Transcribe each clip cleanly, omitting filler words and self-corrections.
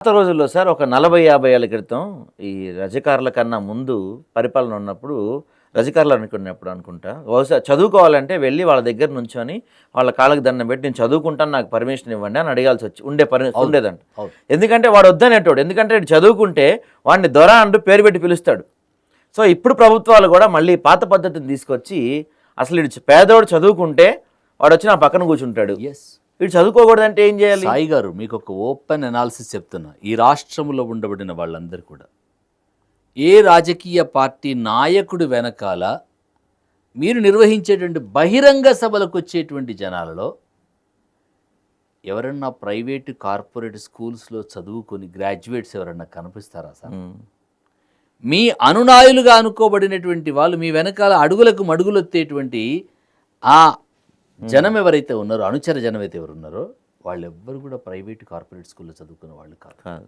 పాత రోజుల్లో సార్ ఒక 40-50 ఏళ్ల క్రితం ఈ రజాకారుల కన్నా ముందు పరిపాలన ఉన్నప్పుడు రజాకారులు అనుకున్నప్పుడు అనుకుంటా బహుశా చదువుకోవాలంటే వెళ్ళి వాళ్ళ దగ్గర నుంచొని వాళ్ళ కాళ్ళకి దండం పెట్టి నేను చదువుకుంటాను నాకు పర్మిషన్ ఇవ్వండి అని అడగాల్సి వచ్చి ఉండేదంట. ఎందుకంటే వాడు వద్దనేటోడు, ఎందుకంటే వాడు చదువుకుంటే వాడిని దొర అంటూ పేరు పెట్టి పిలుస్తాడు. సో ఇప్పుడు ప్రభుత్వాలు కూడా మళ్ళీ పాత పద్ధతిని తీసుకొచ్చి అసలు వీడు పేదోడు చదువుకుంటే వాడు వచ్చి నా పక్కన కూర్చుంటాడు, వీడు చదువుకోకూడదంటే ఏం చేయాలి? సాయి గారు మీకు ఒక ఓపెన్ అనాలిసిస్ చెప్తున్నా. ఈ రాష్ట్రంలో ఉండబడిన వాళ్ళందరూ కూడా ఏ రాజకీయ పార్టీ నాయకుడు వెనకాల మీరు నిర్వహించేటువంటి బహిరంగ సభలకు వచ్చేటువంటి జనాలలో ఎవరన్నా ప్రైవేటు కార్పొరేట్ స్కూల్స్లో చదువుకొని గ్రాడ్యుయేట్స్ ఎవరన్నా కనిపిస్తారా సార్? మీ అనునాయులుగా అనుకోబడినటువంటి వాళ్ళు మీ వెనకాల అడుగులకు మడుగులొత్తేటువంటి ఆ జనం ఎవరైతే ఉన్నారో, అనుచర జనం అయితే ఎవరు ఉన్నారో వాళ్ళెవ్వరు కూడా ప్రైవేట్ కార్పొరేట్ స్కూల్లో చదువుకున్న వాళ్ళు కాదు.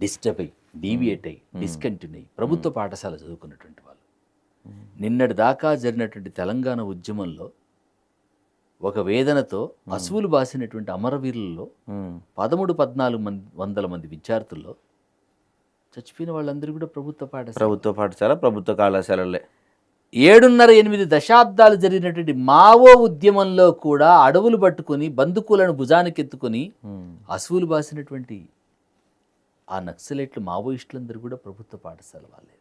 డిస్టర్బ్ అయ్యి, డీవియేట్ అయ్యి, డిస్కంటిన్యూ అయ్యి ప్రభుత్వ పాఠశాల చదువుకున్నటువంటి వాళ్ళు. నిన్నటి దాకా జరిగినటువంటి తెలంగాణ ఉద్యమంలో ఒక వేదనతో అసువులు బాసినటువంటి అమరవీరులలో 13-14 మంది విద్యార్థుల్లో చచ్చిపోయిన వాళ్ళందరూ కూడా ప్రభుత్వ పాఠశాల ప్రభుత్వ కళాశాలలే. 7.5-8 దశాబ్దాలు జరిగినటువంటి మావో ఉద్యమంలో కూడా అడవులు పట్టుకొని బందుకులను భుజానికెత్తుకొని అసువులు బాసినటువంటి ఆ నక్సలైట్లు మావోయిస్టులందరూ కూడా ప్రభుత్వ పాఠశాల వాళ్ళే.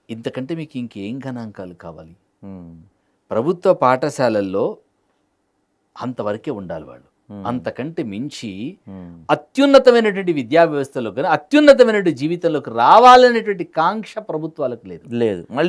ఇంతకంటే మీకు ఇంకేం గణాంకాలు కావాలి? ప్రభుత్వ పాఠశాలల్లో అంతవరకే ఉండాలి వాళ్ళు. అంతకంటే మించి అత్యున్నతమైనటువంటి విద్యా వ్యవస్థలో కానీ అత్యున్నతమైనటువంటి జీవితంలోకి రావాలనేటువంటి కాంక్ష ప్రభుత్వాలకు లేదు. మళ్ళీ